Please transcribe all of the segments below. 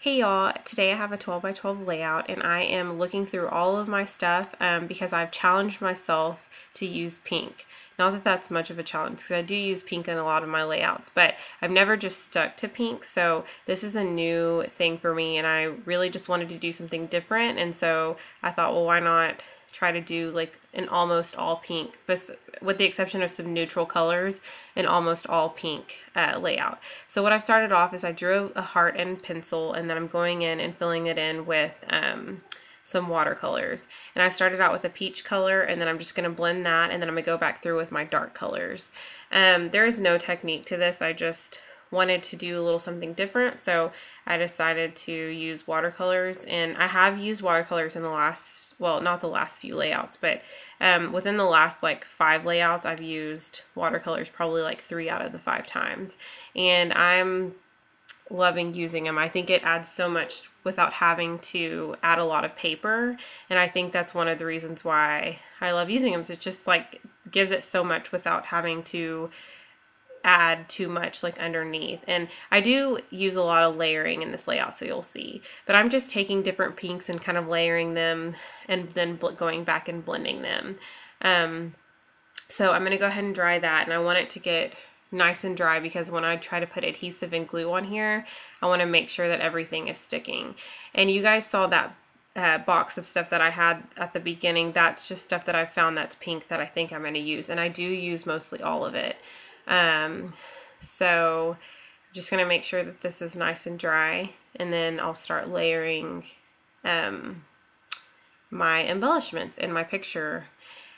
Hey y'all, today I have a 12 by 12 layout and I am looking through all of my stuff because I've challenged myself to use pink. Not that that's much of a challenge because I do use pink in a lot of my layouts, but I've never just stuck to pink, so this is a new thing for me and I really just wanted to do something different, and so I thought, well, why not try to do like an almost all pink, but with the exception of some neutral colors, an almost all pink layout. So what I've started off is I drew a heart and pencil, and then I'm going in and filling it in with some watercolors. And I started out with a peach color, and then I'm just going to blend that, and then I'm going to go back through with my dark colors. There is no technique to this. I just wanted to do a little something different, so I decided to use watercolors. And I have used watercolors in the last, well, not the last few layouts, but within the last like 5 layouts I've used watercolors probably like 3 out of the 5 times, and I'm loving using them. I think it adds so much without having to add a lot of paper, and I think that's one of the reasons why I love using them. So it just like gives it so much without having to add too much like underneath. And I do use a lot of layering in this layout, so you'll see, but I'm just taking different pinks and kind of layering them and then going back and blending them. So I'm going to go ahead and dry that, and I want it to get nice and dry because when I try to put adhesive and glue on here, I want to make sure that everything is sticking. And you guys saw that box of stuff that I had at the beginning. That's just stuff that I found that's pink that I think I'm going to use, and I do use mostly all of it. So I'm just going to make sure that this is nice and dry, and then I'll start layering my embellishments in my picture.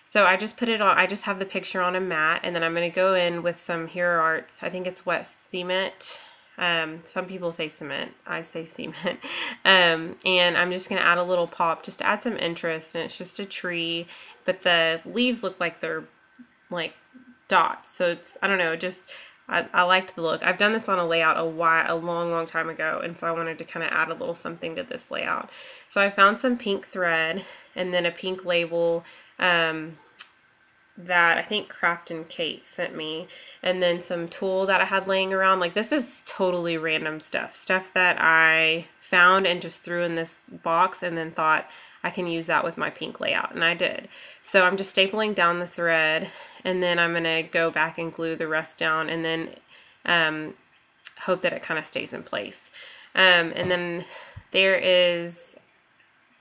So I just put it on, I just have the picture on a mat, and then I'm going to go in with some Hero Arts, I think it's wet cement. Some people say cement, I say cement. And I'm just going to add a little pop just to add some interest, and it's just a tree, but the leaves look like they're like dots, so it's, I don't know, just I liked the look. I've done this on a layout a long time ago, and so I wanted to kind of add a little something to this layout. So I found some pink thread and then a pink label that I think Craft and Kate sent me, and then some tulle that I had laying around. Like, this is totally random stuff that I found and just threw in this box and then thought I can use that with my pink layout, and I did. So I'm just stapling down the thread, and then I'm gonna go back and glue the rest down, and then hope that it kind of stays in place. And then there is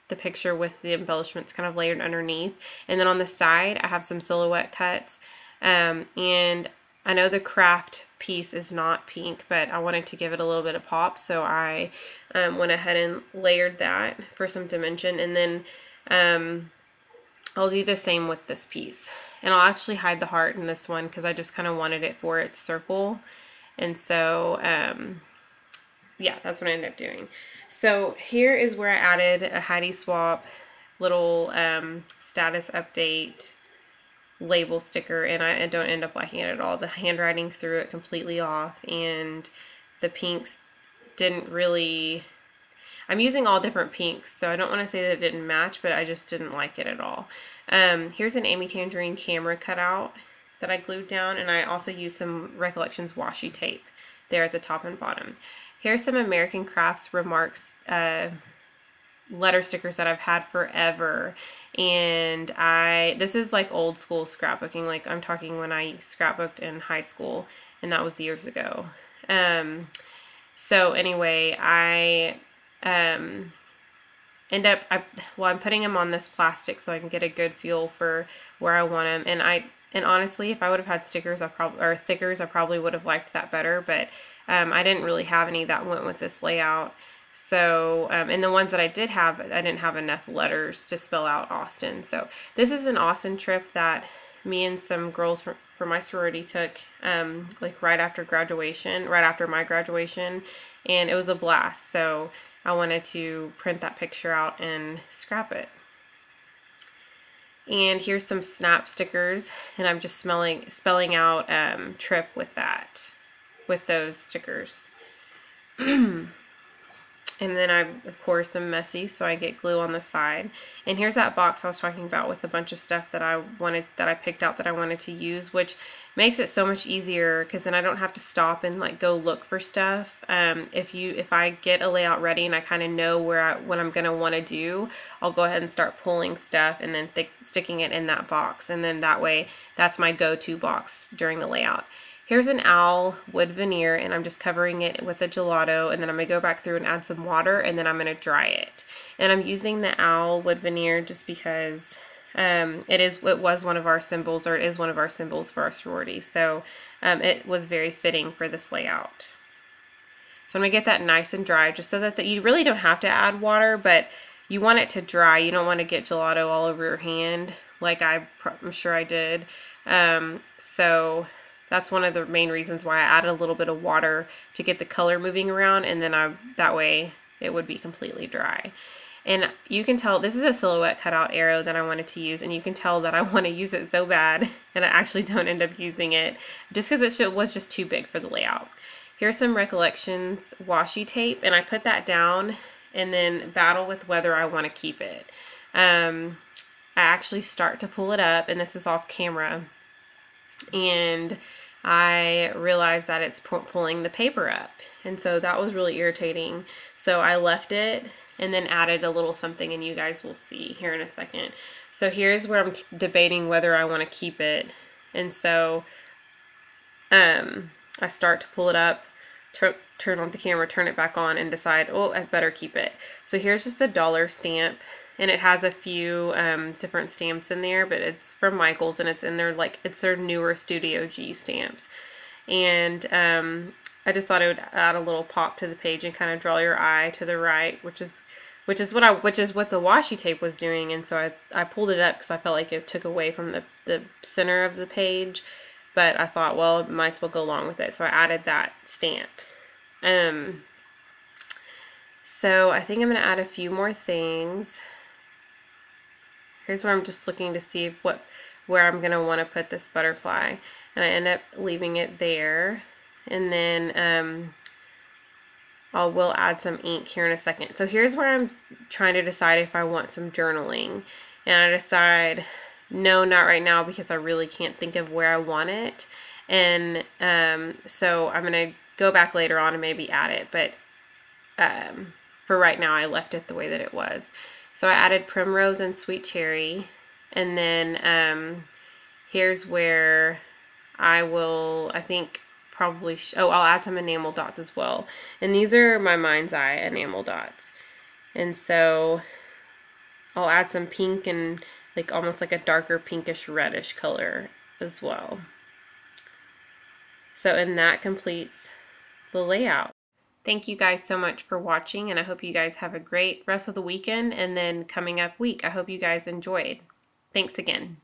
the picture with the embellishments kind of layered underneath, and then on the side I have some silhouette cuts, and I know the craft piece is not pink, but I wanted to give it a little bit of pop, so I went ahead and layered that for some dimension. And then I'll do the same with this piece, and I'll actually hide the heart in this one because I just kind of wanted it for its circle. And so yeah, that's what I ended up doing. So here is where I added a Heidi Swap little status update label sticker, and I don't end up liking it at all. The handwriting threw it completely off, and the pinks didn't really, I'm using all different pinks, so I don't want to say that it didn't match, but I just didn't like it at all. Here's an Amy Tangerine camera cutout that I glued down, and I also used some Recollections washi tape there at the top and bottom. Here's some American Crafts Remarks letter stickers that I've had forever, and this is like old school scrapbooking. Like, I'm talking when I scrapbooked in high school, and that was years ago. So anyway, I I'm putting them on this plastic so I can get a good feel for where I want them. And honestly, if I would have had stickers, or thickers, I probably would have liked that better, but I didn't really have any that went with this layout. So, and the ones that I did have, I didn't have enough letters to spell out Austin. So this is an Austin trip that me and some girls from my sorority took like right after my graduation, and it was a blast. So I wanted to print that picture out and scrap it. And here's some snap stickers, and I'm just spelling out trip with those stickers. And then I, of course, am messy, so I get glue on the side. And here's that box I was talking about with a bunch of stuff that I picked out that I wanted to use, which makes it so much easier because then I don't have to stop and like go look for stuff. If I get a layout ready and I kind of know what I'm gonna want to do, I'll go ahead and start pulling stuff and then sticking it in that box, and then that way that's my go-to box during the layout. Here's an owl wood veneer, and I'm just covering it with a gelato, and then I'm going to go back through and add some water, and then I'm going to dry it. And I'm using the owl wood veneer just because it was one of our symbols, or it is one of our symbols for our sorority, so it was very fitting for this layout. So I'm going to get that nice and dry, just so that you really don't have to add water, but you want it to dry. You don't want to get gelato all over your hand like I'm sure I did. So that's one of the main reasons why I added a little bit of water to get the color moving around, and then that way it would be completely dry. And you can tell this is a silhouette cutout arrow that I wanted to use, and you can tell that I want to use it so bad, and I actually don't end up using it just because it was just too big for the layout. Here's some Recollections washi tape, and I put that down and then battle with whether I want to keep it. I actually start to pull it up, and this is off camera, and I realized that it's pulling the paper up, and so that was really irritating. So I left it and then added a little something, and you guys will see here in a second. So here's where I'm debating whether I want to keep it, and so I start to pull it up, turn on the camera, turn it back on, and decide, oh, I better keep it. So here's just a dollar stamp, and it has a few different stamps in there, but it's from Michaels, and it's in their it's their newer Studio G stamps. And I just thought it would add a little pop to the page and kind of draw your eye to the right, which is what the washi tape was doing. And so I pulled it up because I felt like it took away from the center of the page, but I thought, well, it might as well go along with it, so I added that stamp. So I think I'm going to add a few more things. Here's where I'm just looking to see where I'm going to want to put this butterfly, and I end up leaving it there. And then we'll add some ink here in a second. So here's where I'm trying to decide if I want some journaling, and I decide no, not right now, because I really can't think of where I want it. And so I'm going to go back later on and maybe add it, but for right now I left it the way that it was. So I added Primrose and Sweet Cherry, and then here's where I think probably, I'll add some enamel dots as well. And these are my Mind's Eye enamel dots. And so I'll add some pink and almost like a darker pinkish reddish color as well. So, and that completes the layout. Thank you guys so much for watching, and I hope you guys have a great rest of the weekend and then coming up week. I hope you guys enjoyed. Thanks again.